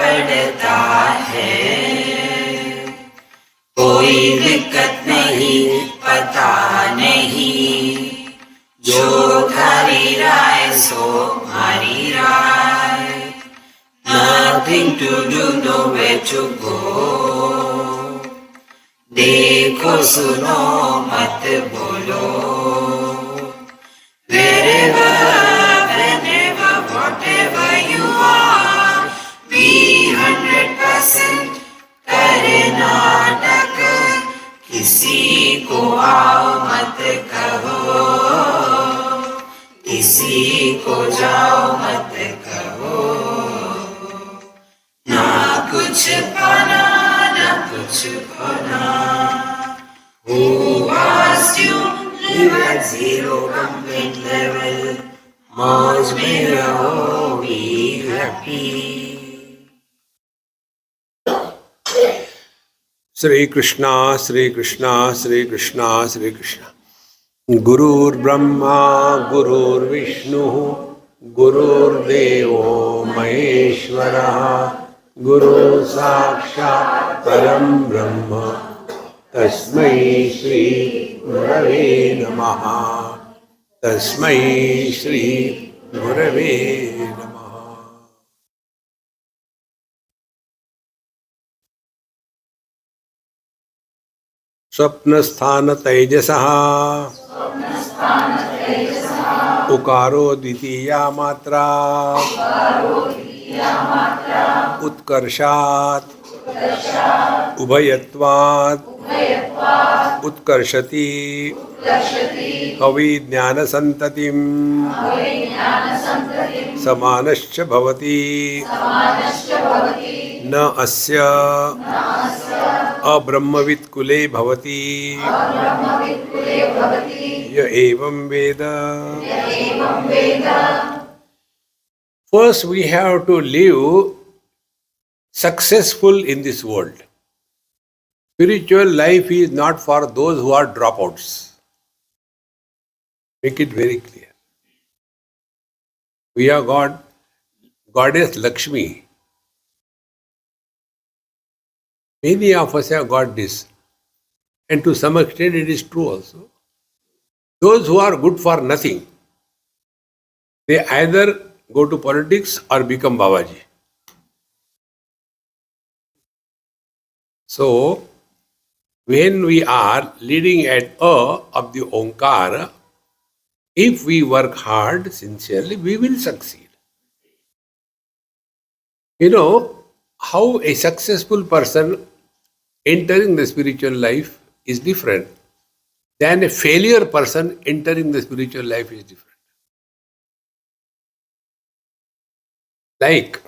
पड़ता है, कोई दिक्कत नहीं, पता नहीं, जो थारी राय सो हमारी राय, nothing to do, nowhere to go, देखो सुनो मत बोलो, wherever, whenever, whatever you are, be 100% करे नाटक, किसी को आओ मत कहो, किसी को जाओ मत कहो, ना कुछ पाना ना कुछ खोना, who asked you live at zero complaint level, मौज में रहो, be happy. Shri Krishna, Shri Krishna, Shri Krishna, Shri Krishna. Gurur Brahma, Gurur Vishnu, Gurur Devo Maheshwara, Guru Sakshat Param Brahma, Tasmai Shri Gurave Namaha, Tasmai Shri Gurave Namaha. स्वप्नस्थान तेजसः उकारो द्वितीया मात्रा उत्कर्षात् उभयत्वात् उत्कर्षति कवि ज्ञान संततिं समानश्च भवति न अस्य अब्रह्मवित् कुले भवति य एवं वेद. First we have to live successful in this world. Spiritual life is not for those who are dropouts. Make it very clear. We have got Goddess Lakshmi. Many of us have got this. And to some extent it is true also. Those who are good for nothing, they either go to politics or become Babaji. So, when we are leading at A of the Omkara, if we work hard, sincerely, we will succeed. You know, how a successful person entering the spiritual life is different than a failure person entering the spiritual life is different. Like,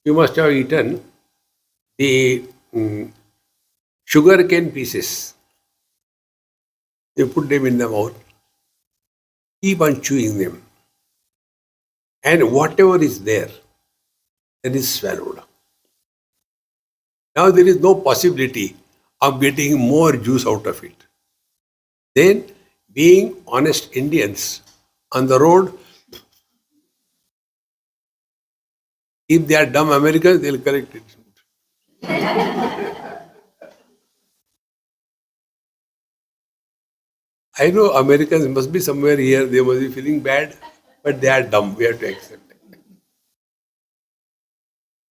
you must have eaten the sugar cane pieces. You put them in the mouth, keep on chewing them, and whatever is there, that is swallowed. Now there is no possibility of getting more juice out of it. Then, being honest Indians on the road, if they are dumb Americans, they will correct it. I know Americans must be somewhere here, they must be feeling bad, but they are dumb, we have to accept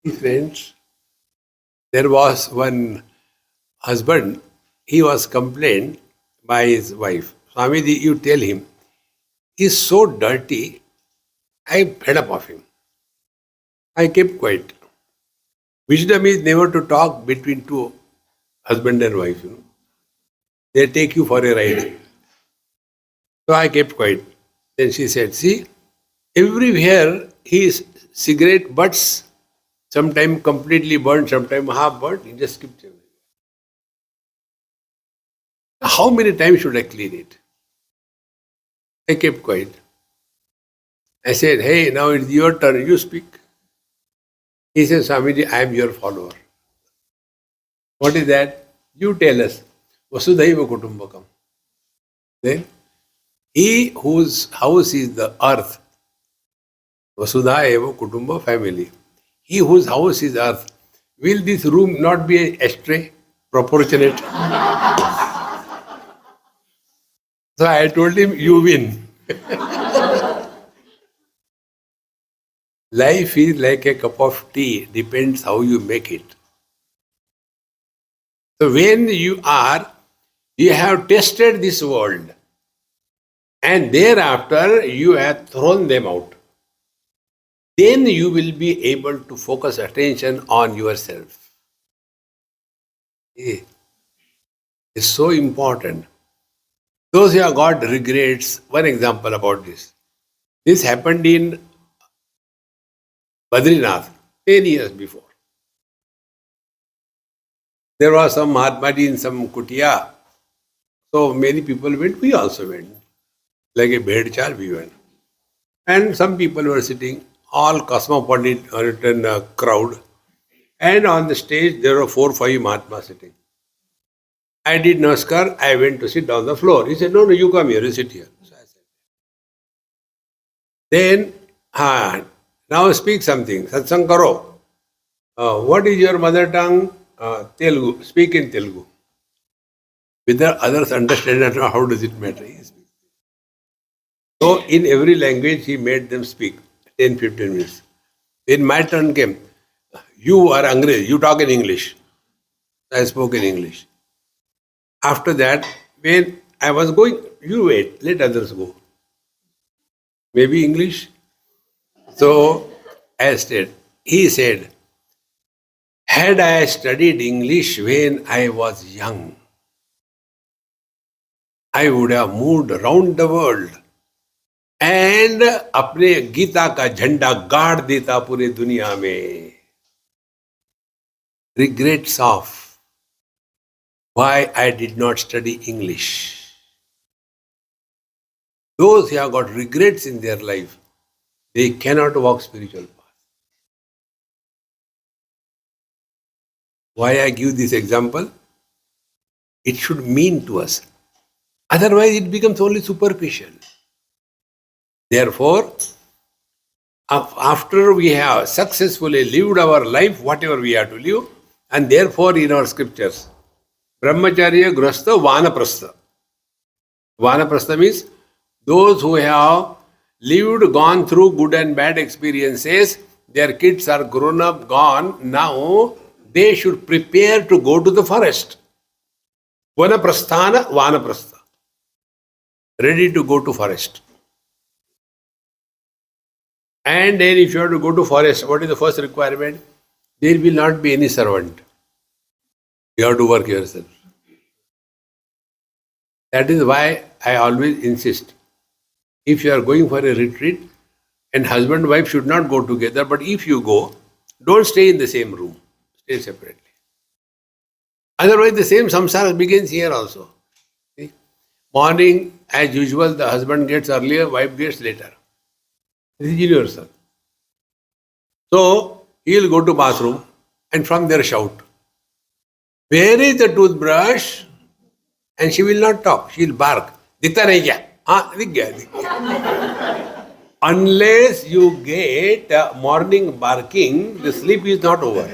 it. Friends, there was one husband, he was complained by his wife. Swamiji, you tell him, he is so dirty, I am fed up of him. I kept quiet. Wisdom is never to talk between two husband and wife. You know. They take you for a ride. So I kept quiet. Then she said, see, everywhere his cigarette butts, sometimes completely burnt, sometimes half burnt, he just kept it. How many times should I clean it? I kept quiet. I said, hey, now it's your turn, you speak. He said, Swamiji, I am your follower. What is that? You tell us. Vasudhaiva Kutumbakam. Then, he whose house is the earth, Vasudha Eva Kutumba family. He whose house is earth, will this room not be an ashtray? Proportionate. So I told him, you win. Life is like a cup of tea, depends how you make it. So when you have tested this world, and thereafter you have thrown them out, then you will be able to focus attention on yourself. It's so important. Those who have got regrets, one example about this. This happened in Badrinath 10 years before. There was some Mahatmaji in some kutia. So many people went, we also went. Like a bhed we went. And some people were sitting, all cosmopolitan crowd. And on the stage, there were 4 or 5 Mahatmas sitting. I did namaskar, I went to sit down on the floor. He said, no, you come here, you sit here. So I said, then, now speak something, satsang karo. What is your mother tongue? Telugu. Speak in Telugu. Whether others understand or not, how does it matter? So in every language, he made them speak 10-15 minutes. Then my turn came. You are Angrej, you talk in English. I spoke in English. After that, when I was going, you wait, let others go. Maybe English. So I said, he said, had I studied English when I was young, I would have moved around the world and अपने गीता का झंडा गाड़ देता पूरे दुनिया में. Regrets of why I did not study English. Those who have got regrets in their life, they cannot walk spiritual path. Why I give this example? It should mean to us. Otherwise, it becomes only superficial. Therefore, after we have successfully lived our life, whatever we have to live, and therefore in our scriptures, Brahmacharya, Grahastha, Vanaprastha. Vanaprastha means those who have lived, gone through good and bad experiences, their kids are grown up, gone, now they should prepare to go to the forest. Vanaprasthana, Vanaprastha. Ready to go to forest. And then if you have to go to forest, what is the first requirement? There will not be any servant. You have to work yourself. That is why I always insist. If you are going for a retreat, and husband and wife should not go together, but if you go, don't stay in the same room. Stay separately. Otherwise, the same samsara begins here also. See? Morning, as usual, the husband gets earlier, wife gets later. This is universal. So, he will go to bathroom and from there shout, where is the toothbrush? And she will not talk. She will bark. Dikhta nahi kya? Haan, dikh gaya. Unless you get morning barking, the sleep is not over.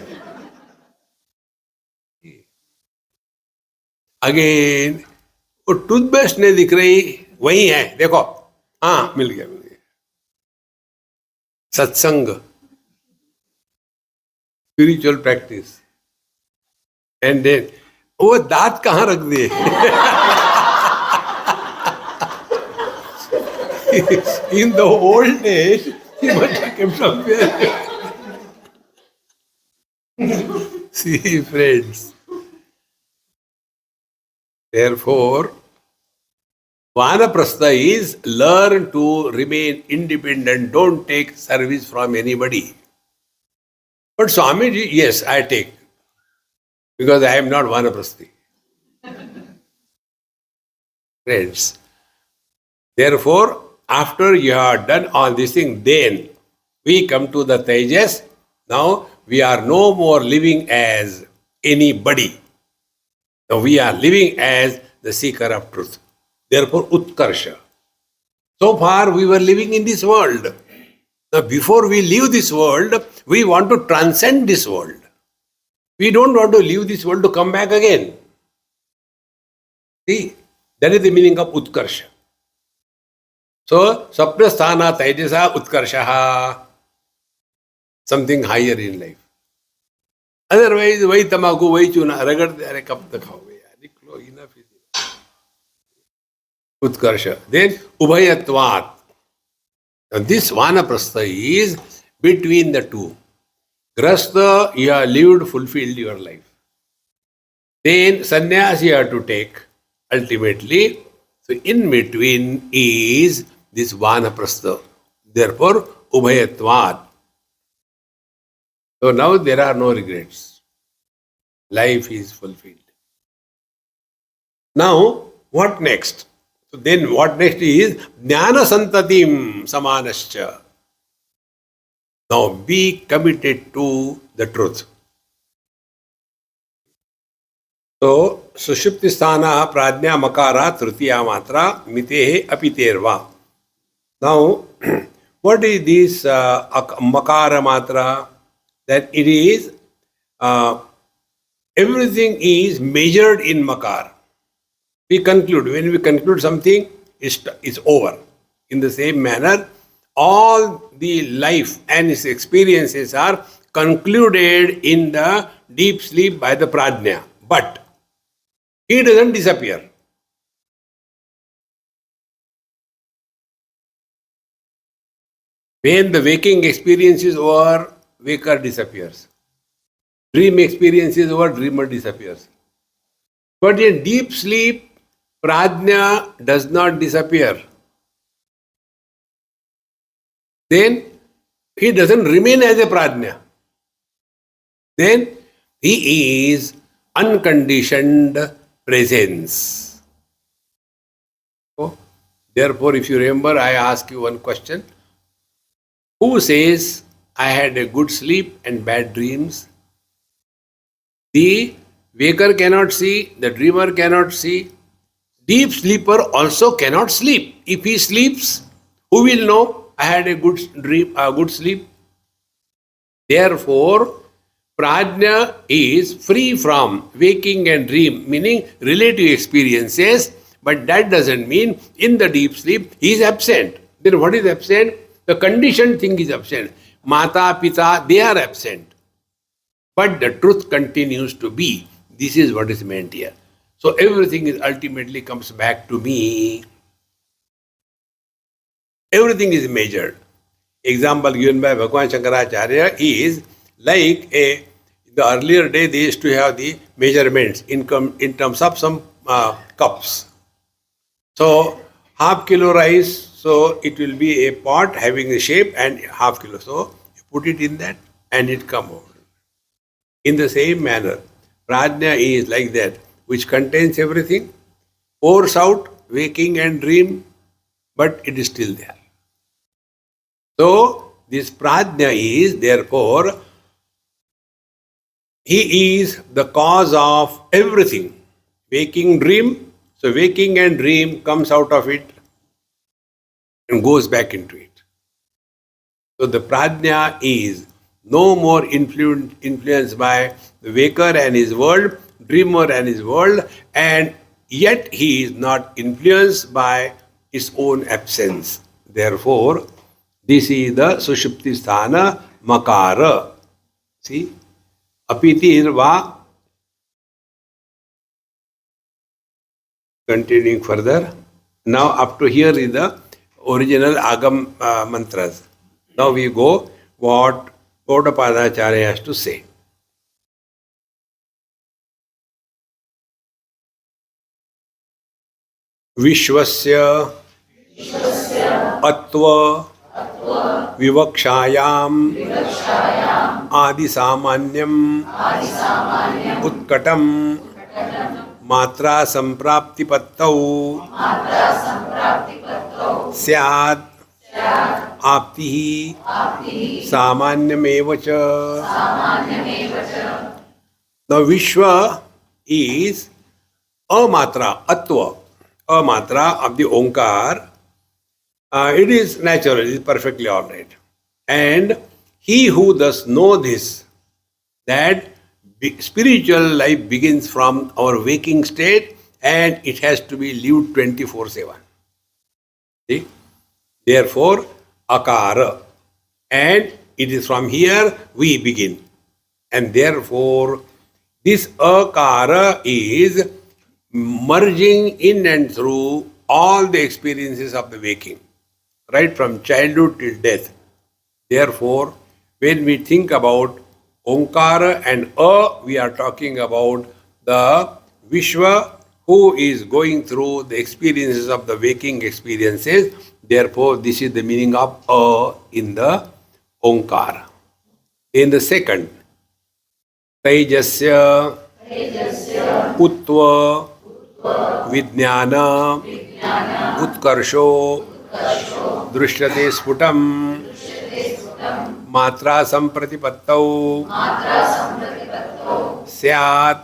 Again, वो toothbrush नहीं दिख रही, वही है, देखो, हाँ, मिल गया. सत्संग, spiritual practice. And then, वो दांत कहाँ रख दिए? In the old days, he must have kept somewhere. See, friends. Therefore, Vanaprastha is learn to remain independent. Don't take service from anybody. But Swamiji, yes, I take. Because I am not Vanaprasthi. Friends. Therefore, after you have done all these things, then we come to the Tejas. Now, we are no more living as anybody. Now, we are living as the seeker of truth. Therefore, Utkarsha. So far, we were living in this world. Now, before we leave this world, we want to transcend this world. We don't want to leave this world to come back again. See, that is the meaning of Utkarsha. So, Sapna Sthana Taijasa Utkarshaha, something higher in life. Otherwise, वही तमाकू वही चूना रगड़ते अरे कब तक खाओगे यार enough is enough. Utkarsha. Then Ubhayatvat. And this Vanaprastha is between the two. Grastha, you have lived, fulfilled your life. Then sannyas you have to take ultimately. So in between is this Vanaprastha. Therefore, Ubhayatvat. So now there are no regrets. Life is fulfilled. Now, what next? So then what next is Jnana Santatim Samanascha. Now be committed to the truth. So Sushupti Sthana Pradnya Makara Tritiya Matra Mitehe Apiterva. Now, what is this Makara Matra? That it is, everything is measured in Makar. We conclude, when we conclude something, it's over. In the same manner, all the life and its experiences are concluded in the deep sleep by the Pradnya. But he doesn't disappear. When the waking experience is over, waker disappears. Dream experience is over, dreamer disappears. But in deep sleep, Pradnya does not disappear. Then he doesn't remain as a Pradnya. Then he is unconditioned presence. So, therefore, if you remember, I ask you one question. Who says I had a good sleep and bad dreams? The waker cannot see, the dreamer cannot see. Deep sleeper also cannot sleep. If he sleeps, who will know I had a good dream, a good sleep? Therefore, Prajna is free from waking and dream, meaning relative experiences, but that doesn't mean in the deep sleep he is absent. Then what is absent? The conditioned thing is absent. Mata, Pita, they are absent. But the truth continues to be. This is what is meant here. So everything is ultimately comes back to me. Everything is measured. Example given by Bhagavan Shankaracharya is like in the earlier day they used to have the measurements in terms of some cups. So half kilo rice, so it will be a pot having a shape and half kilo. So you put it in that and it comes out. In the same manner, Prajna is like that, which contains everything, pours out waking and dream, but it is still there. So, this Prajna is, therefore, he is the cause of everything. Waking, dream, so waking and dream comes out of it and goes back into it. So, the Prajna is no more influenced by the waker and his world, dreamer and his world, and yet he is not influenced by his own absence. Therefore, this is the Sushupti Sthana Makara. See? Apiti Irva. Continuing further. Now up to here is the original Agam mantras. Now we go what Gaudapadacharya has to say. Vishwasya Atva Vivakshayam Adi Samanyam Utkatam Matra Samprapti Pattau Syad Aptihi Samanyamevacha. Now Vishwa is a matra, Atva, a matra of the Omkar. It is natural, it is perfectly alright. And he who does know this, that Spiritual life begins from our waking state and it has to be lived 24/7. See? Therefore, akara. And it is from here we begin. And therefore, this akara is merging in and through all the experiences of the waking, right from childhood till death. Therefore, when we think about Omkara and we are talking about the Vishwa who is going through the experiences of the waking experiences. Therefore, this is the meaning of in the Omkara. In the second, Tejasya Utva Vijnana Utkarsho Drishyate Sputam Matra Sampratipattau Syat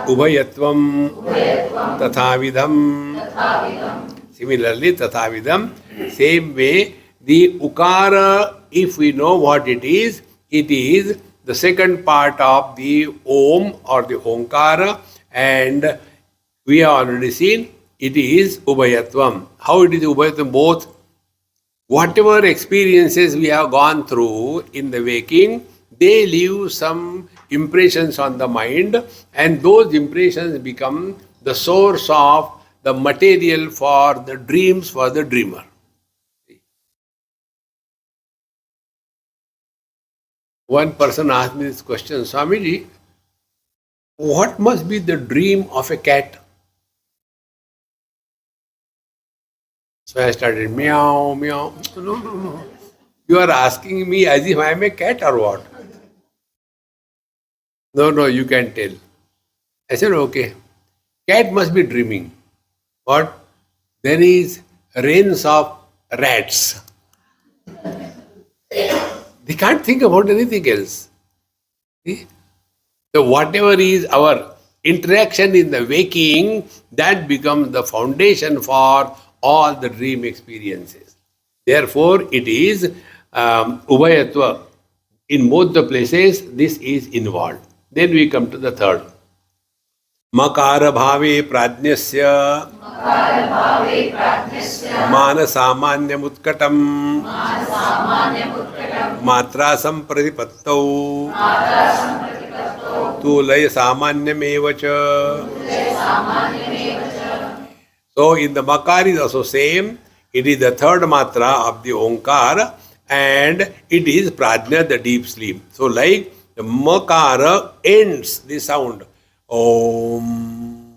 Ubhayatvam Tathavidham. Similarly, Tathavidham, same way, the Ukara, if we know what it is the second part of the Om or the Omkara, and we have already seen it is Ubhayatvam. How it is Ubhayatvam? Both. Whatever experiences we have gone through in the waking, they leave some impressions on the mind, and those impressions become the source of the material for the dreams for the dreamer. One person asked me this question, Swamiji, what must be the dream of a cat? So I started meow, meow. No. You are asking me as if I am a cat or what? No, you can tell. I said, okay. Cat must be dreaming. What? There is rains of rats. They can't think about anything else. See? So whatever is our interaction in the waking, that becomes the foundation for all the dream experiences. Therefore, it is Ubhayatva. In both the places, this is involved. Then we come to the third. Makara bhave prajnasya manasamanyam utkatam matra sampratipattau tulaya samanyam evacha. So in the Makar is also same. It is the third matra of the Omkar and it is Prajna, the deep sleep. So like the Makara ends the sound Om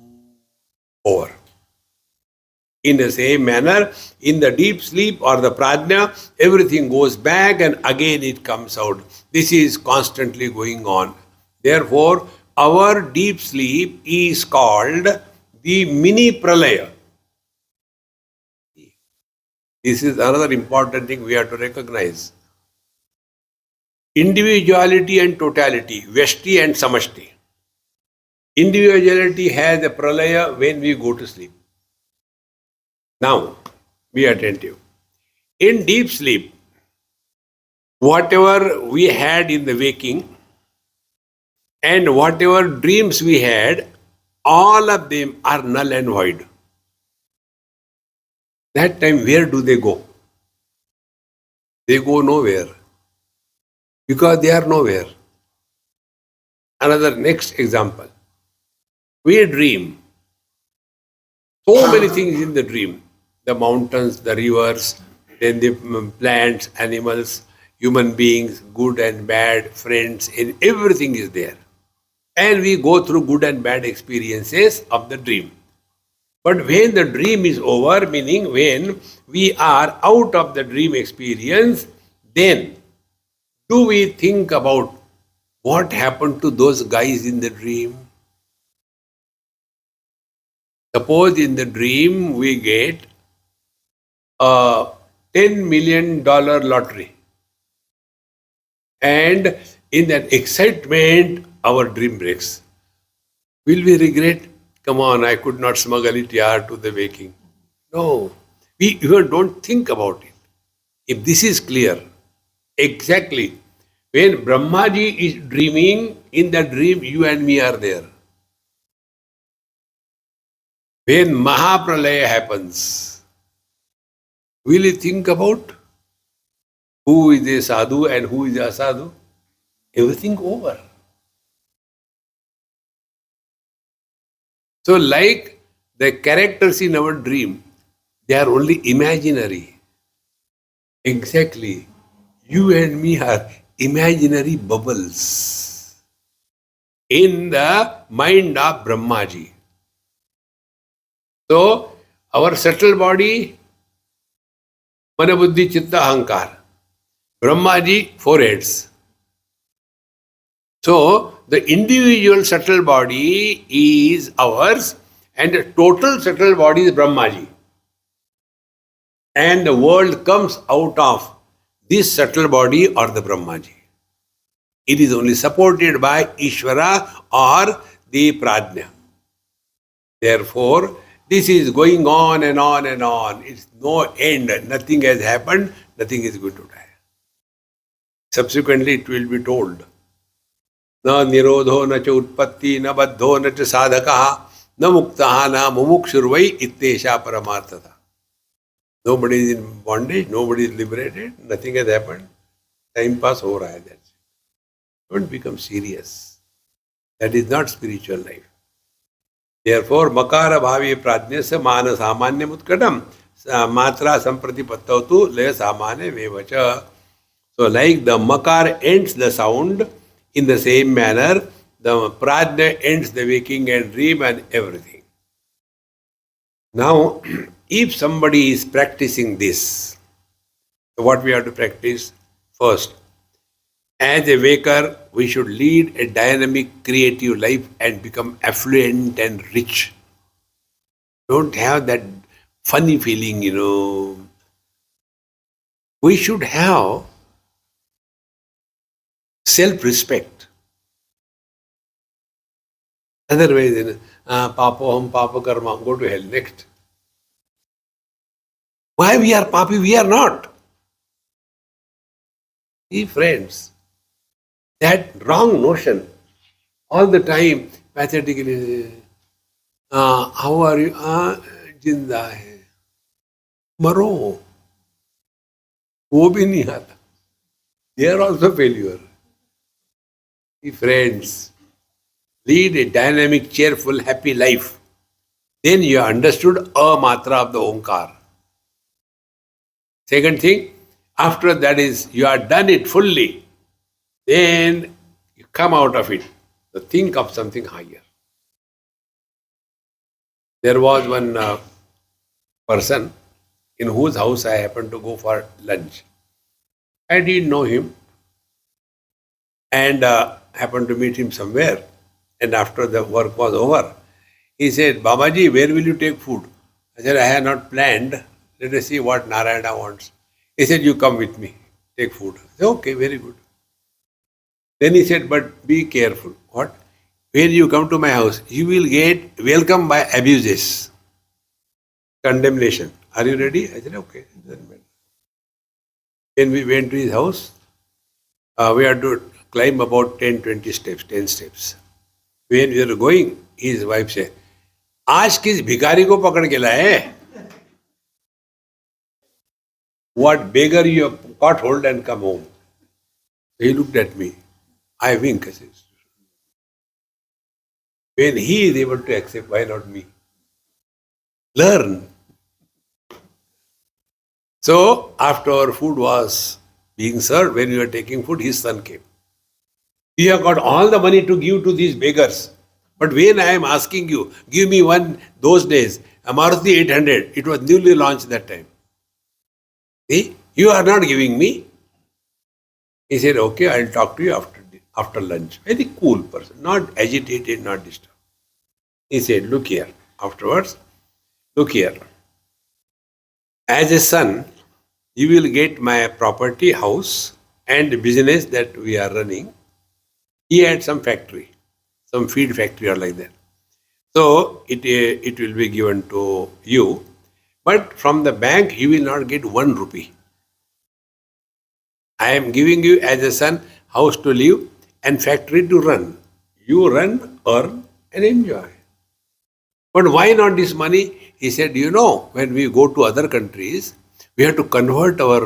over. In the same manner, in the deep sleep or the Prajna, everything goes back and again it comes out. This is constantly going on. Therefore, our deep sleep is called the mini pralaya. This is another important thing we have to recognize. Individuality and totality, Vyashti and Samashti. Individuality has a pralaya when we go to sleep. Now, be attentive. In deep sleep, whatever we had in the waking and whatever dreams we had, all of them are null and void. That time, where do they go? They go nowhere. Because they are nowhere. Another next example. We dream. So many things in the dream. The mountains, the rivers, then the plants, animals, human beings, good and bad, friends, and everything is there. And we go through good and bad experiences of the dream. But when the dream is over, meaning when we are out of the dream experience, then do we think about what happened to those guys in the dream? Suppose in the dream we get a $10 million lottery. And in that excitement, our dream breaks. Will we regret? Come on, I could not smuggle it here to the waking. No, we even don't think about it. If this is clear, exactly, when Brahmaji is dreaming, in that dream you and me are there. When Mahapralaya happens, will you think about who is a sadhu and who is a sadhu? Everything over. So like the characters in our dream, they are only imaginary. Exactly. You and me are imaginary bubbles in the mind of Brahmaji. So, our subtle body, Mana Buddhi Chitta Ahankar. Brahmaji, 4 heads. So, the individual subtle body is ours and the total subtle body is Brahmaji. And the world comes out of this subtle body or the Brahmaji. It is only supported by Ishvara or the Prajna. Therefore, this is going on and on and on. It's no end. Nothing has happened. Nothing is going to die. Subsequently, it will be told. Na nirodho na cha utpatti na baddho na cha sadhakaha na muktaha na mumukshurvai ittesha paramartata. Nobody is in bondage. Nobody is liberated. Nothing has happened. Time pass ho raha hai. That's it. Don't become serious. That is not spiritual life. Therefore, makara bhavi prajnasya mana samanya mutkadam matra sampratipattautu le samanya vevacha. So, like the makar ends the sound, in the same manner, the prajna ends the waking and dream and everything. Now, if somebody is practicing this, so what we have to practice? First, as a waker, we should lead a dynamic, creative life and become affluent and rich. Don't have that funny feeling, We should have self-respect. Otherwise, papoham, papa karma, go to hell. Next. Why we are papi? We are not. See, friends, that wrong notion all the time, pathetically, how are you? Jinda hai. Maro. Wo bhi nahi aata. They are also failure. See, friends, lead a dynamic, cheerful, happy life. Then you understood a matra of the Omkar. Second thing, after that is, you are done it fully. Then you come out of it. So think of something higher. There was one person in whose house I happened to go for lunch. I didn't know him and happened to meet him somewhere. And after the work was over, he said, Babaji, where will you take food? I said, I have not planned. Let us see what Narayana wants. He said, you come with me, take food. I said, okay, very good. Then he said, but be careful. What? When you come to my house, you will get welcome by abuses, condemnation. Are you ready? I said, okay. When we went to his house, we had to climb about 10 steps. When we were going, his wife said, आज किस भिखारी को पकड़ के लाए? What beggar you have caught hold and come home? He looked at me. I wink. I said, when he is able to accept, why not me? Learn. So, after our food was being served, when we were taking food, his son came. You have got all the money to give to these beggars. But when I am asking you, give me one, those days, a Maruti 800, it was newly launched that time. See, you are not giving me. He said, okay, I'll talk to you after lunch. Very cool person, not agitated, not disturbed. He said, look here. Afterwards, look here. As a son, you will get my property, house, and business that we are running. He had some factory, some feed factory or like that. So it will be given to you. But from the bank, you will not get 1 rupee. I am giving you as a son house to live and factory to run. You run, earn, and enjoy. But why not this money? He said, when we go to other countries, we have to convert our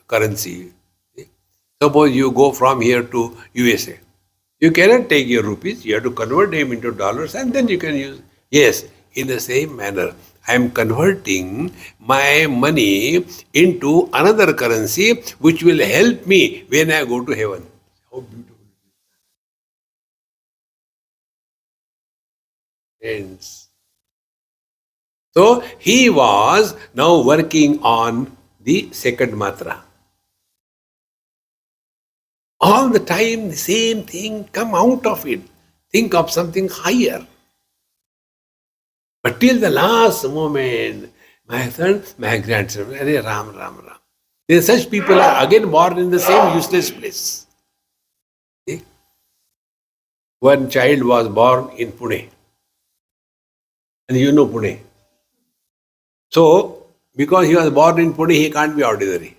currency. Suppose you go from here to USA. You cannot take your rupees, you have to convert them into dollars and then you can use. Yes, in the same manner, I am converting my money into another currency which will help me when I go to heaven. How beautiful. Friends. So he was now working on the second matra. All the time, the same thing, come out of it. Think of something higher. But till the last moment, my son, my grandson, Ram, Ram, Ram. Then such people are again born in the same useless place. See? One child was born in Pune. And you know Pune. So, because he was born in Pune, he can't be ordinary.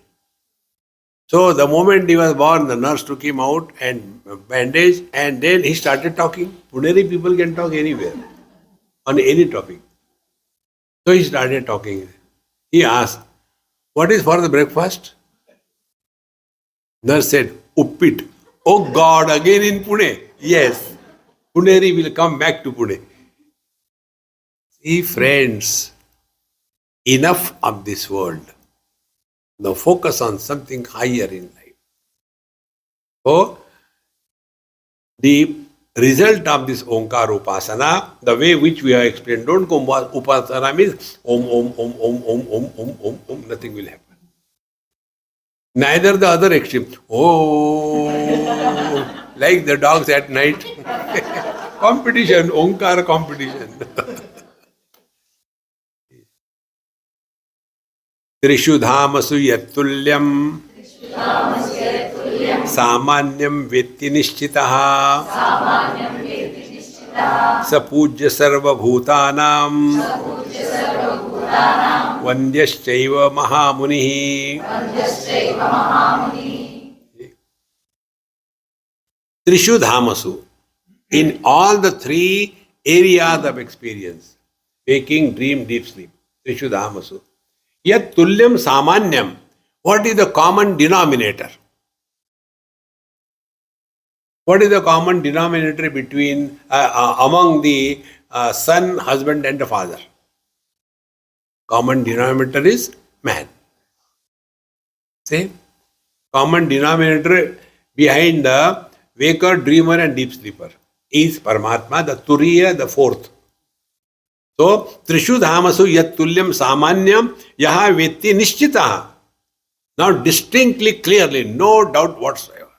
So the moment he was born, the nurse took him out and bandaged, and then he started talking. Puneri people can talk anywhere, on any topic. So he started talking. He asked, "What is for the breakfast?" Nurse said, "Uppit." Oh God, again in Pune? Yes. Puneri will come back to Pune. See, friends, enough of this world. Now focus on something higher in life. So, the result of this Omkar Upasana, the way which we have explained, don't go Upasana means Om, nothing will happen. Neither the other extreme, like the dogs at night. Competition, Omkar competition. त्रिषु धामसु यत्तुल्यं सामान्यं वेत्ति निश्चितः स पूज्य सर्वभूतानां वन्द्यश्चैव महामुनिः. त्रिषु धामसु, in all the three areas of experience, waking, dream, deep sleep, त्रिषु धामसु. Yat tulyam samanyam. What is the common denominator? What is the common denominator between among the son, husband, and the father? Common denominator is man. See? Common denominator behind the waker, dreamer, and deep sleeper is Paramatma, the Turiya, the fourth. So, Trishu Dhamasu Yat Tulyam Samanyam Yaha Vetti Nishchitaha. Now, distinctly, clearly, no doubt whatsoever.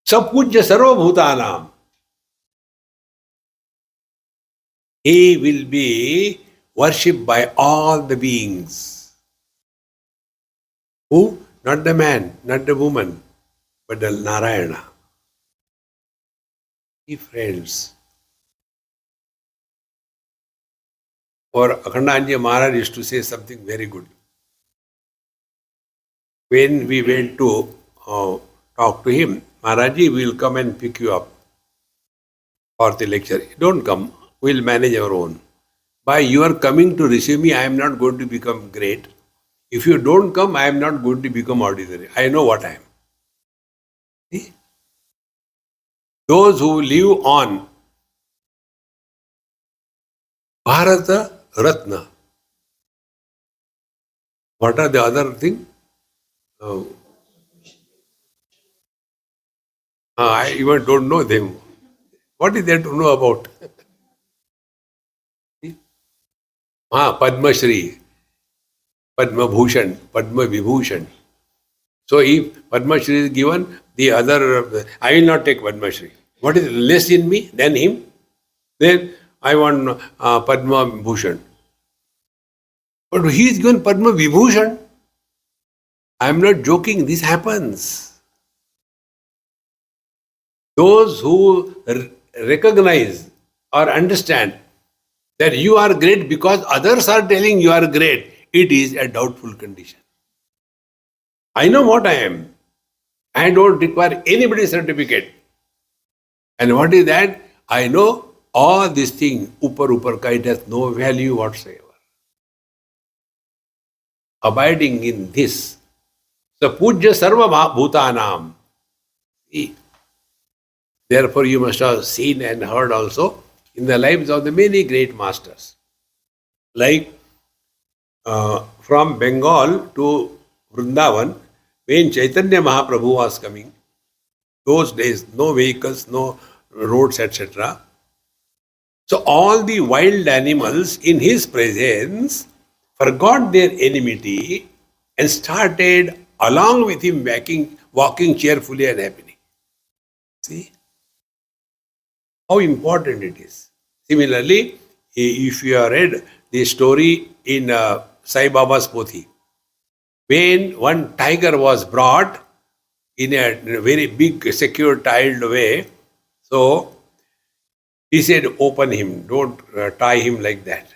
Sapujya Sarva Bhutanam. He will be worshipped by all the beings. Who? Not the man, not the woman, but the Narayana. Friends. Or Akhandanji Maharaj used to say something very good. When we went to talk to him, Maharajji, we will come and pick you up for the lecture. Don't come, we will manage our own. By your coming to receive me, I am not going to become great. If you don't come, I am not going to become ordinary. I know what I am. See? Those who live on Bharata Ratna. What are the other thing? I even don't know them. What is there to know about? Padma Shri, Padma Bhushan, Padma Vibhushan. So if Padma Shri is given, the other, I will not take Padma Shri. What is less in me than him? Then I want Padma Bhushan. But he is given Padma Vibhushan. I am not joking, this happens. Those who recognize or understand that you are great because others are telling you are great, it is a doubtful condition. I know what I am. I don't require anybody's certificate. And what is that? I know all these things, upar ka, it has no value whatsoever. Abiding in this. So pujya sarva bhutanam. See, therefore you must have seen and heard also in the lives of the many great masters. Like from Bengal to Vrindavan, when Chaitanya Mahaprabhu was coming, those days, no vehicles, no roads, etc. So all the wild animals in his presence forgot their enmity and started along with him walking cheerfully and happily. See how important it is. Similarly, if you have read the story in Sai Baba's Pothi, when one tiger was brought in a very big, secure, tiled way, so he said, open him, don't tie him like that.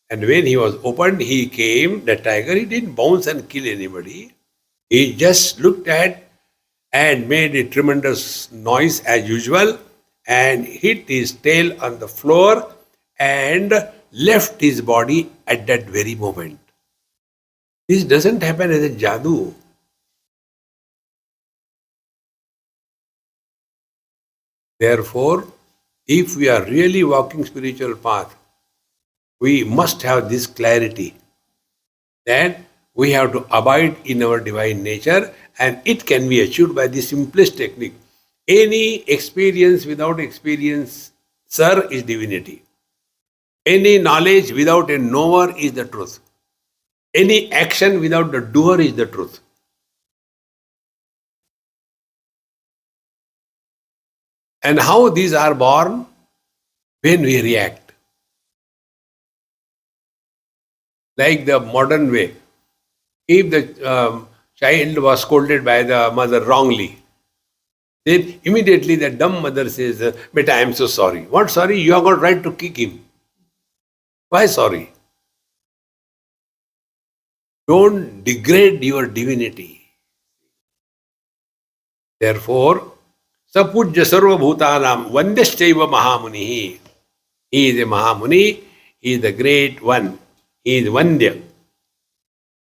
And when he was opened, he came, the tiger, he didn't bounce and kill anybody. He just looked at and made a tremendous noise as usual and hit his tail on the floor and left his body at that very moment. This doesn't happen as a jadoo. Therefore, if we are really walking spiritual path, we must have this clarity that we have to abide in our divine nature, and it can be achieved by the simplest technique. Any experience without experience, sir, is divinity. Any knowledge without a knower is the truth. Any action without the doer is the truth. And how these are born? When we react. Like the modern way. If the child was scolded by the mother wrongly, then immediately the dumb mother says, Beta, I am so sorry. What sorry? You have got right to kick him. Why sorry? Don't degrade your divinity. Therefore, sapujya sarva bhutanam vandaschaiva mahamuni. He is a mahamuni. He is the great one. He is vandya.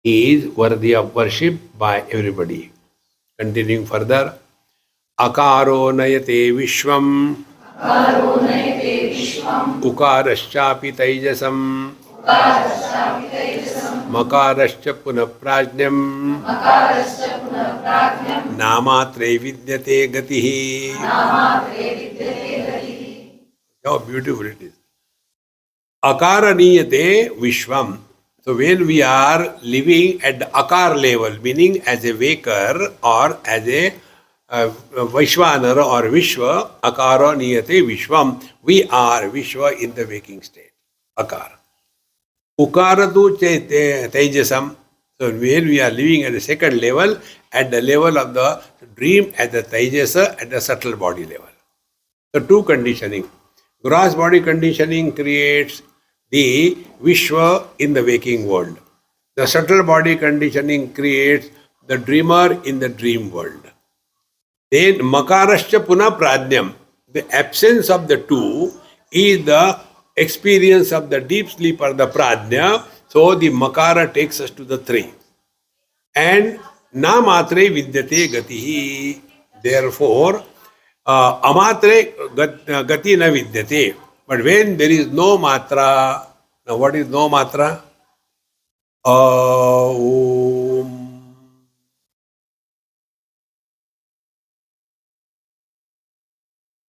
He is worthy of worship by everybody. Continuing further. Akaro nayate vishvam. Ukaraschapi taijasam. Makarascha punah prajnam. Namatre vidyate gatihi. How beautiful it is. Akara niyate vishvam. So when we are living at the akar level, meaning as a waker or as a Vaishvanara or Vishwa, akara niyate vishvam, we are Vishwa in the waking state. Akara. Ukaratu tejasam. So when we are living at the second level, at the level of the dream, at the tejasa, at the subtle body level. So two conditioning. Gross body conditioning creates the Vishwa in the waking world. The subtle body conditioning creates the dreamer in the dream world. Then Makarascha Punah Pradnyam. The absence of the two is the experience of the deep sleeper, the Pradnya. So the Makara takes us to the three. And Na Matre Vidyate Gatihi. Therefore, Amatre Gati Na Vidyate. But when there is no matra, now what is no matra? Om.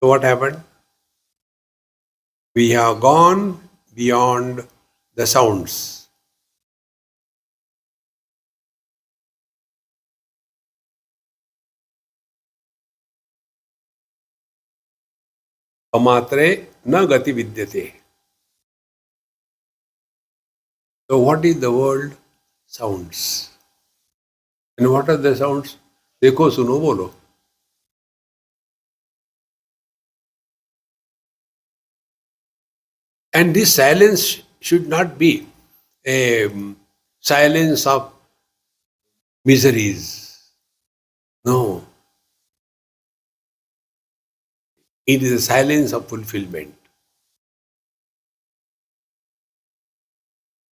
So what happened? We have gone beyond the sounds. Amatre na gati vidyate. So what is the world? Sounds. And what are the sounds? Dekho suno bolo. And this silence should not be a silence of miseries. No. It is the silence of fulfillment.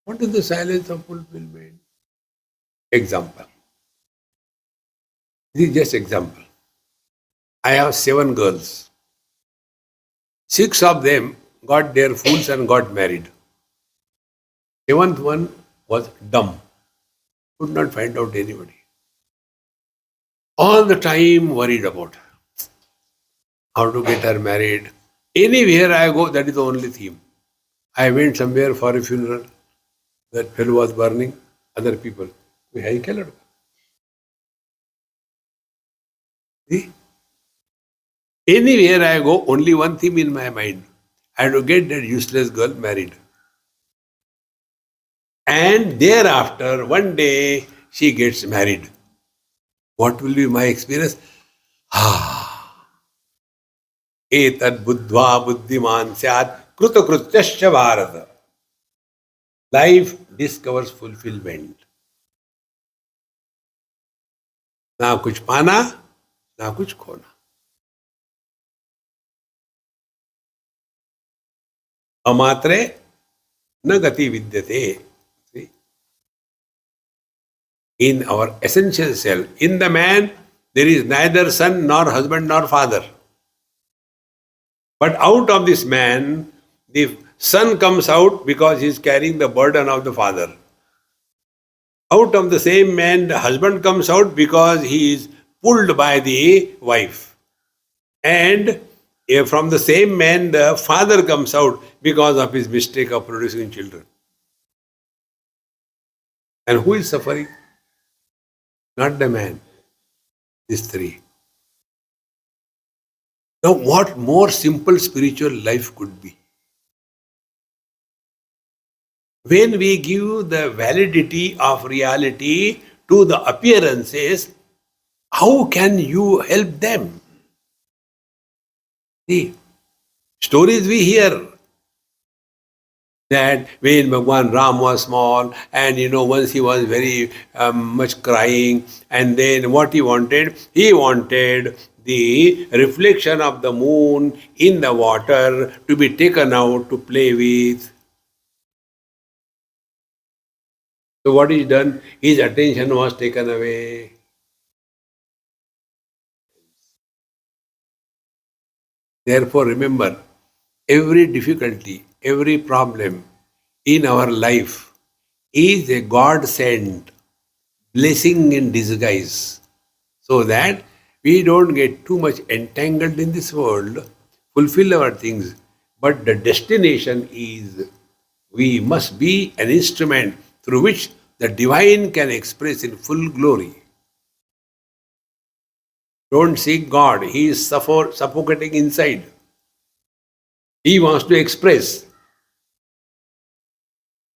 What is the silence of fulfillment? Example. This is just example. I have 7 girls. 6 of them got their fools and got married. 7th one was dumb. Could not find out anybody. All the time worried about her. How to get her married. Anywhere I go, that is the only theme. I went somewhere for a funeral. That fellow was burning. Other people. See? Anywhere I go, only one theme in my mind. I have to get that useless girl married. And thereafter, one day, she gets married. What will be my experience? Etad buddhva buddhiman syat krutakrutyaśya bharata. Life discovers fulfillment. ना कुछ पाना, ना कुछ खोना. अमात्रे न गति विद्यते. In our essential self, in the man, there is neither son nor husband nor father. But out of this man, the son comes out because he is carrying the burden of the father. Out of the same man, the husband comes out because he is pulled by the wife. And from the same man, the father comes out because of his mistake of producing children. And who is suffering? Not the man. These 3. Now, what more simple spiritual life could be? When we give the validity of reality to the appearances, how can you help them? See, stories we hear that when Bhagwan Ram was small and once he was very much crying, and then what he wanted? He wanted the reflection of the moon in the water to be taken out to play with. So what is done? His attention was taken away. Therefore remember, every difficulty, every problem in our life is a God-sent blessing in disguise, so that we don't get too much entangled in this world, fulfill our things, but the destination is we must be an instrument through which the divine can express in full glory. Don't seek God, He is suffocating inside. He wants to express.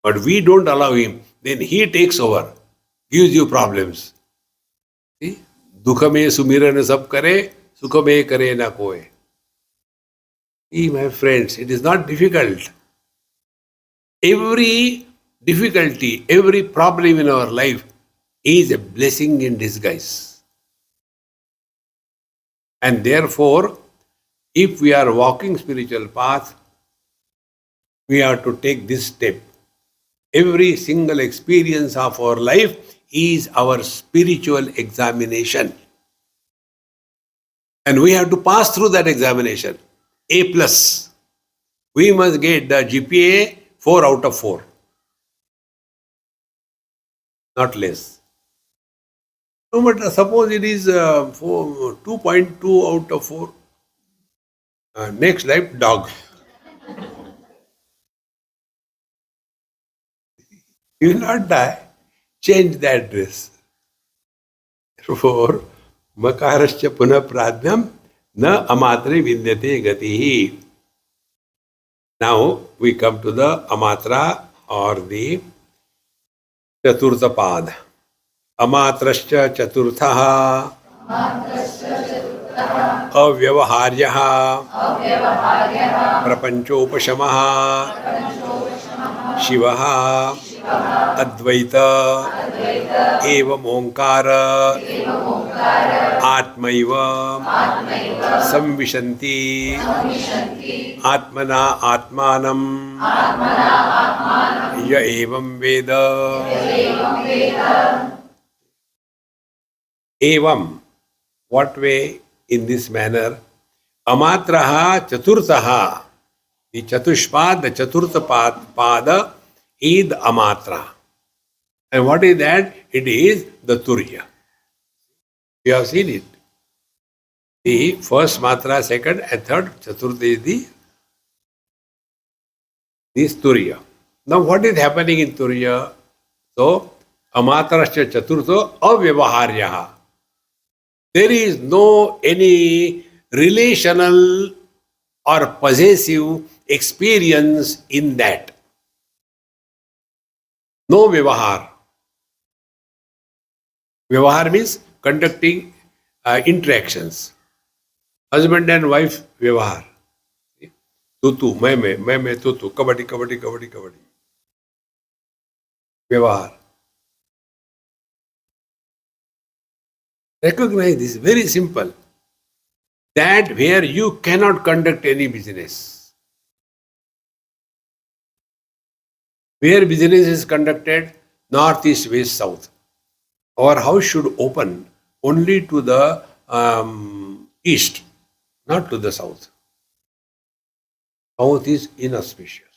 But we don't allow Him, then He takes over, gives you problems. See? Dukha mein sumiran sab kare, sukha mein kare na koe. See, my friends, it is not difficult. Every difficulty, every problem in our life is a blessing in disguise. And therefore, if we are walking spiritual path, we have to take this step. Every single experience of our life is our spiritual examination. And we have to pass through that examination. A+. We must get the GPA 4 out of 4. Not less. No, but suppose it is 2.2 out of 4. Next life, dog. You will not die. Change the address. Therefore, makarascha punah pradhyam na amatre vidyate gatihi. Now we come to the amatra or the chaturtha pad. Amatrascha chaturthaha avyavaharyah prapanchopashamaha shivaha advaita evam onkara atmaiva samvishanti atmana atmanam ya evam veda. Evam, what way? In this manner. Amatraha chaturtaha. The chatushpad, the chaturtha pada is the amatra. And what is that? It is the turya. You have seen it. The first matra, second and third, chaturtha is this turya. Now what is happening in turya? So, amatrasya chaturtho avyavaharyaha. There is no any relational or possessive experience in that. No vyavahar. Vyavahar means conducting interactions. Husband and wife vyavahar. Tu, मैं, tu, kabaddi, kabaddi, kabaddi, kabaddi. Vyavahar. Recognize this, very simple. That where you cannot conduct any business. Where business is conducted, north, east, west, south. Our house should open only to the east, not to the south. South is inauspicious.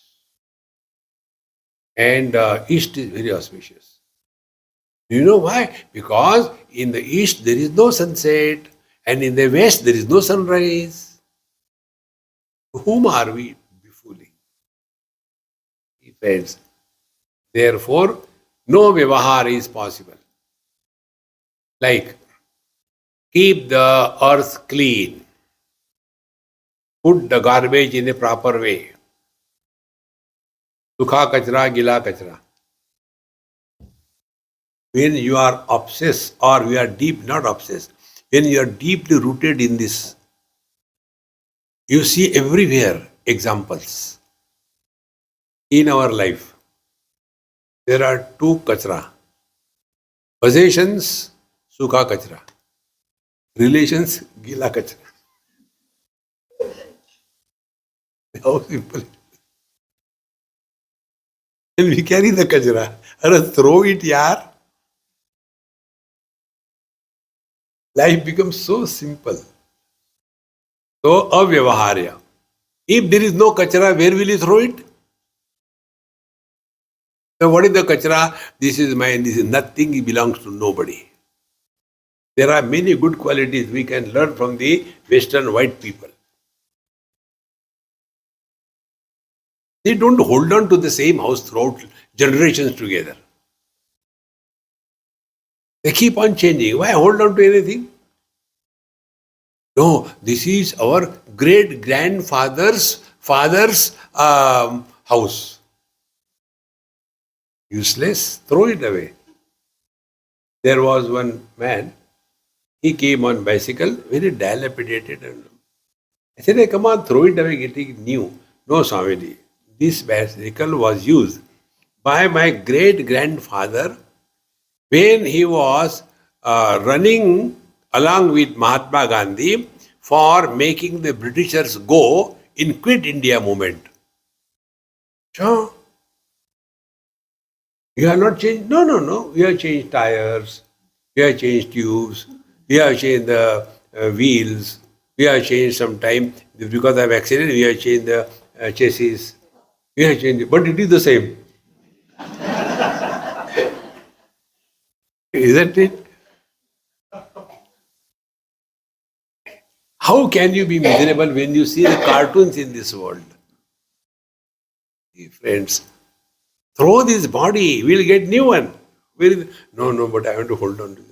And east is very auspicious. Do you know why? Because in the east there is no sunset, and in the west there is no sunrise. Whom are we befooling? Friends. Therefore, no vyavahar is possible. Like, keep the earth clean. Put the garbage in a proper way. Sukha kachra, gila kachra. When you are obsessed, or you are not obsessed, when you are deeply rooted in this, you see everywhere examples. In our life, there are two kachra. Possessions, sukha kachra. Relations, gila kachra. How simple. And we carry the kachra. Throw it, yaar. Life becomes so simple. So, avyavaharya. If there is no kachra, where will you throw it? So, what is the kachra? This is mine, this is nothing, it belongs to nobody. There are many good qualities we can learn from the Western white people. They don't hold on to the same house throughout generations together. They keep on changing. Why hold on to anything? No, this is our great-grandfather's house. Useless, throw it away. There was one man, he came on bicycle, very dilapidated. And I said, hey, come on, throw it away, get it new. No, Swamiji, this bicycle was used by my great-grandfather when he was running along with Mahatma Gandhi for making the Britishers go in Quit India movement. Sure. You have not changed? No. We have changed tires, we have changed tubes, we have changed the wheels, we have changed some time. Because of accident, we have changed the chassis. We have changed it, but it is the same. Isn't it? How can you be miserable when you see the cartoons in this world? Friends, throw this body, we'll get new one. No, but I want to hold on to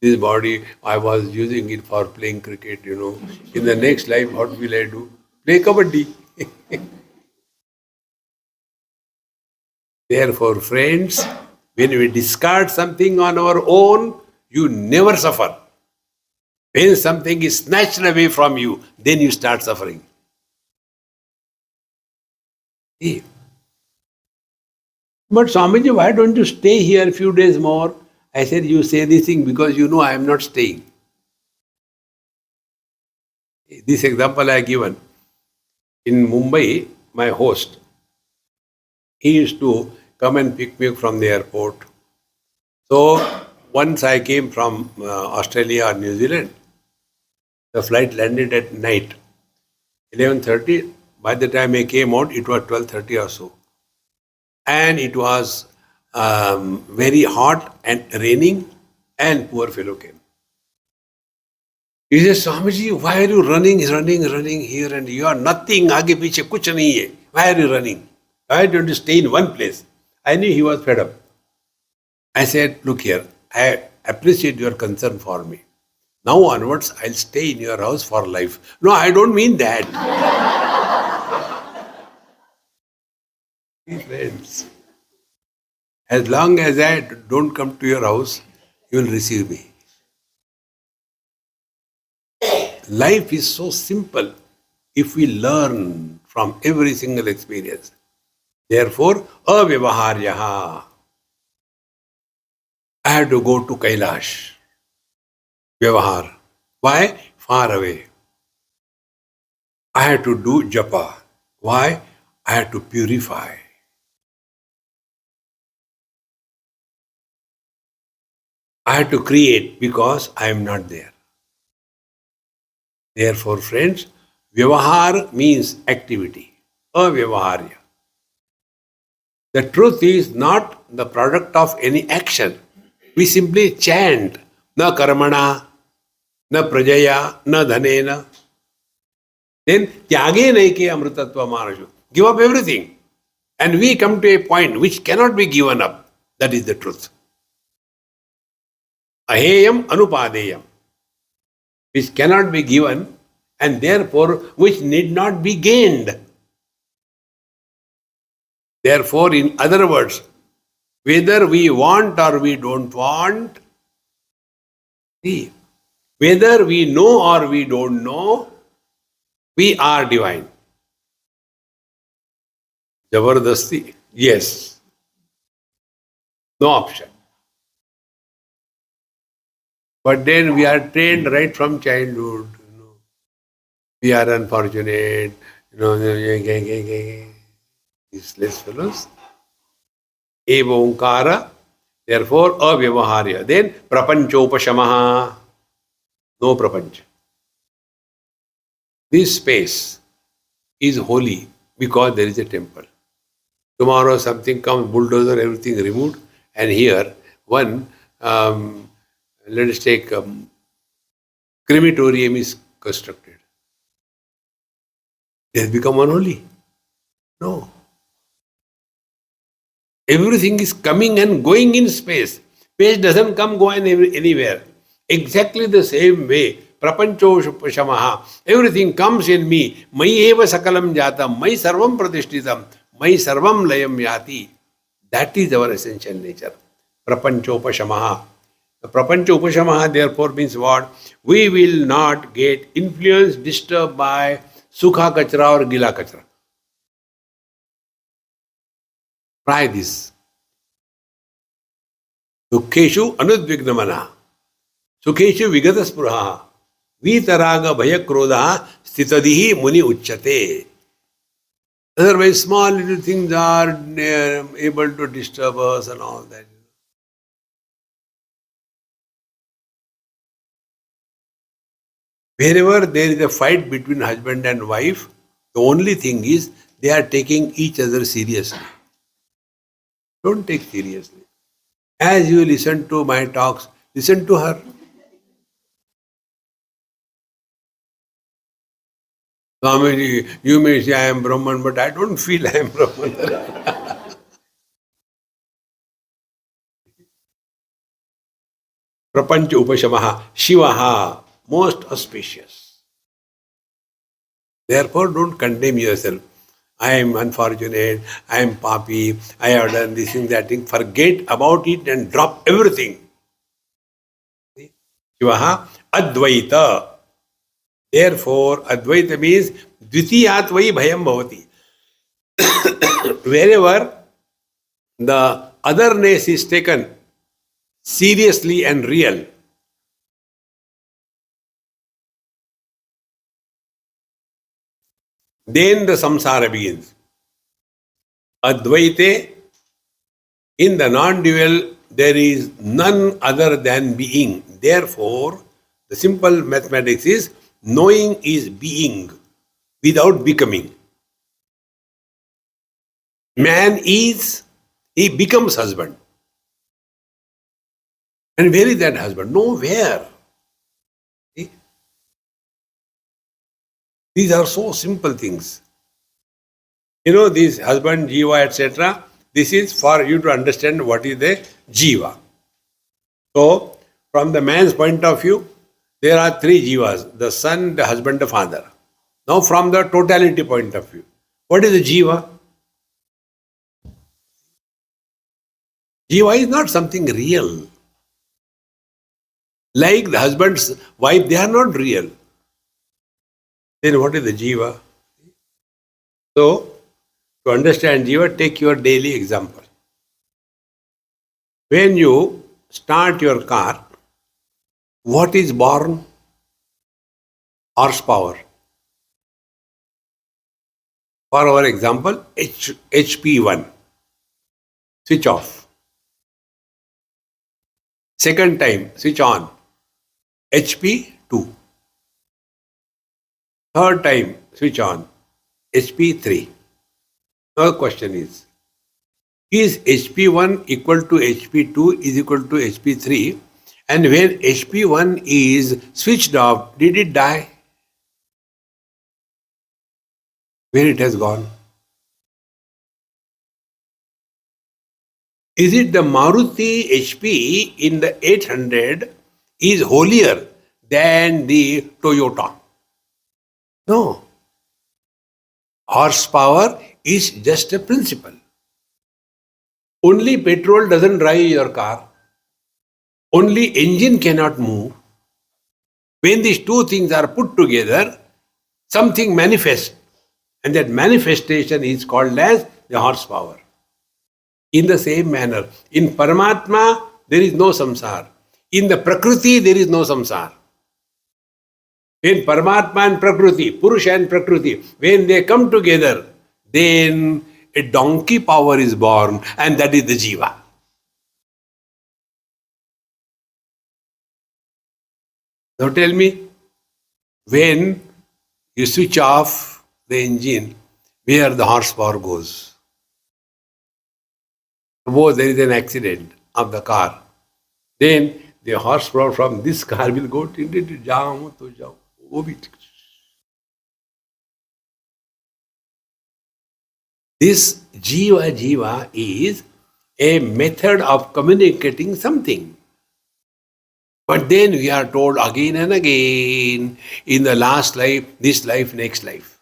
this body. I was using it for playing cricket, In the next life, what will I do? Play kabaddi. Therefore, friends, when we discard something on our own, you never suffer. When something is snatched away from you, then you start suffering. See? But Swamiji, why don't you stay here a few days more? I said, you say this thing because you know I am not staying. This example I have given. In Mumbai, my host, he used to come and pick me up from the airport. So once I came from Australia or New Zealand, the flight landed at night, 11:30. By the time I came out, it was 12:30 or so. And it was very hot and raining, and poor fellow came. He says, Swamiji, why are you running here and you are nothing, aage piche kuch nahi hai. Why are you running? Why don't you stay in one place? I knew he was fed up. I said, look here, I appreciate your concern for me. Now onwards, I'll stay in your house for life. No, I don't mean that. Friends, as long as I don't come to your house, you will receive me. Life is so simple if we learn from every single experience. Therefore, avyavaharyaha. I had to go to Kailash. Vyavahar. Why? Far away. I had to do japa. Why? I had to purify. I had to create because I am not there. Therefore, friends, vyavahar means activity. Avyavaharya. The truth is not the product of any action. We simply chant, na karmana, na prajaya, na dhanena. Then tyage naike amritatva marashu. Give up everything. And we come to a point which cannot be given up. That is the truth. Aheyam anupadeyam. Which cannot be given and therefore which need not be gained. Therefore, in other words, whether we want or we don't want, see, whether we know or we don't know, we are divine. Jabardasti, yes. No option. But then we are trained right from childhood. We are unfortunate, useless fellows. Eva Onkara, therefore avyavaharya. Then prapanchopashamaha. No prapancha. This space is holy because there is a temple. Tomorrow something comes, bulldozer, everything removed, and here one, let us take crematorium is constructed. It has become unholy. No. Everything is coming and going in space. Space doesn't come go anywhere. Exactly the same way. Prapanchoshamaha. Everything comes in me. Mai eva sakalam jatam. Mai sarvam pratishtitam. Mai sarvam layam yati. That is our essential nature. Prapanchopashamaha. The Prapanchopashamaha therefore means what? We will not get influenced, disturbed by sukha kachra or gila kachra. Try this. Dukkeshu anudvignamana. Sukheshu vigataspuraha. Vitaraga bhayakroda stitadihi muni uchyate. Otherwise, small little things are able to disturb us and all that. Wherever there is a fight between husband and wife, the only thing is they are taking each other seriously. Don't take seriously. As you listen to my talks, listen to her. Swamiji, you may say I am Brahman, but I don't feel I am Brahman. Prapancha Upashamaha, Shivaha, most auspicious. Therefore, don't condemn yourself. I am unfortunate, I am papi, I have done this thing, that thing. Forget about it and drop everything. Shivaha, Advaita. Therefore, Advaita means Dvitiyatvai bhayam bhavati. Wherever the otherness is taken seriously and real, then the samsara begins. Advaite, in the non-dual, there is none other than being. Therefore, the simple mathematics is knowing is being without becoming. Man is, he becomes husband. And where is that husband? Nowhere. See? These are so simple things. You know, this husband, jiva, etc. This is for you to understand what is the jiva. So, from the man's point of view, there are three jivas, the son, the husband, the father. Now, from the totality point of view, what is the jiva? Jiva is not something real. Like the husband's wife, they are not real. Then what is the jiva? So, to understand jiva, take your daily example. When you start your car, what is born? Horsepower. For our example, HP1. Switch off. Second time, switch on. HP2. Third time, switch on. HP3. Now the question is HP1 equal to HP2 is equal to HP3? And when HP1 is switched off, did it die? Where it has gone? Is it the Maruti HP in the 800 is holier than the Toyota? No. Horsepower is just a principle. Only petrol doesn't drive your car. Only engine cannot move. When these two things are put together, something manifests. And that manifestation is called as the horsepower. In the same manner, in Paramatma, there is no samsara. In the Prakriti, there is no samsara. When Paramatma and Prakriti, Purusha and Prakriti, when they come together, then a donkey power is born, and that is the jiva. Now tell me, when you switch off the engine, where the horsepower goes? Suppose there is an accident of the car, then the horsepower from this car will go to jao to jao. This jiva is a method of communicating something. But then we are told again and again, in the last life, this life, next life.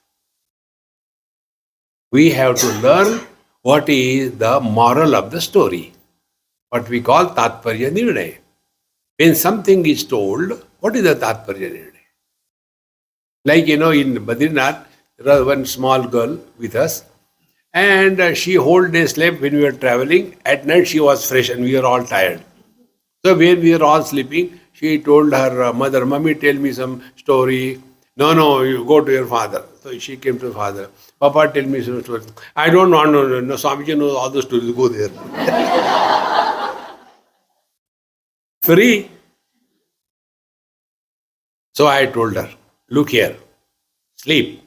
We have to learn what is the moral of the story, what we call Tatparya Nirnay. When something is told, what is the Tatparya Nirnay? Like, in Badrinath, there was one small girl with us, and she whole day slept when we were traveling. At night she was fresh and we were all tired. So when we were all sleeping, she told her mother, "Mummy, tell me some story." No, you go to your father. So she came to her father. "Papa, tell me some story." "I don't want no. Swamiji knows all the stories. Go there." Free. So I told her, "Look here, sleep.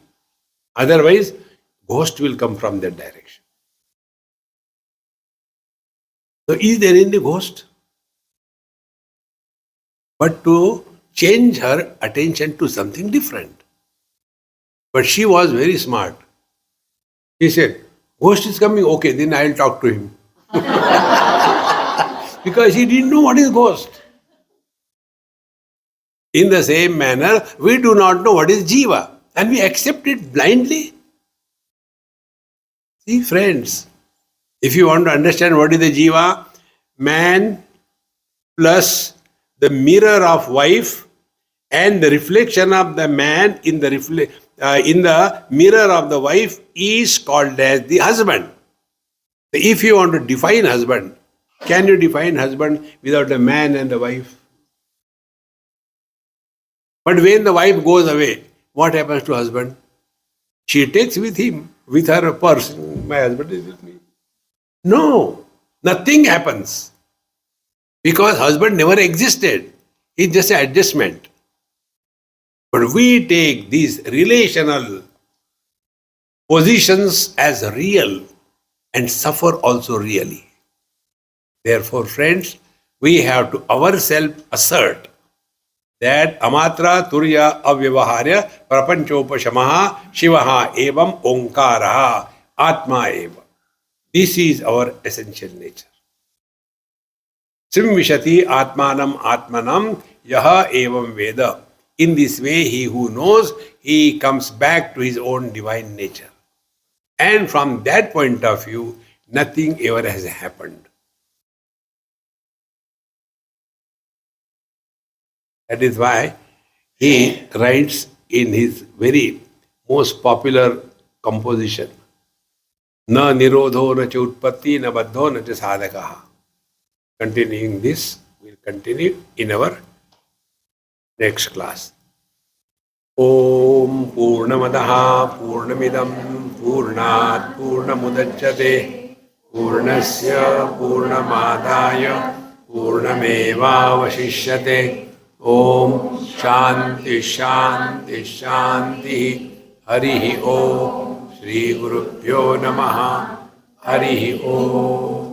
Otherwise, ghost will come from that direction." So is there any ghost? But to change her attention to something different. But she was very smart. She said, "Ghost is coming, okay, then I'll talk to him." Because she didn't know what is ghost. In the same manner, we do not know what is jiva, and we accept it blindly. See, friends, if you want to understand what is the jiva, man plus the mirror of wife and the reflection of the man in the mirror of the wife is called as the husband. If you want to define husband, can you define husband without a man and a wife? But when the wife goes away, what happens to husband? She takes with her purse, my husband is with me. No, nothing happens. Because husband never existed. It's just an adjustment. But we take these relational positions as real and suffer also really. Therefore, friends, we have to ourselves assert that amatra turya avyavaharya prapanchopashamaha shivaha evam onkaraha atma eva. This is our essential nature. Simvishati atmanam atmanam yaha evam veda. In this way, he who knows, he comes back to his own divine nature. And from that point of view, nothing ever has happened. That is why he writes in his very most popular composition, Na nirodho na cha utpatti na baddho na cha sadhakaha. Continuing this, we'll continue in our next class. Om Purnamadaha Purnamidam Purnat Purnamudachyate Purnasya Purnamadaya Purnameva Vashishyate. Om Shanti Shanti Shanti Harihi Om Shri Gurubhyo Namaha Harihi Om.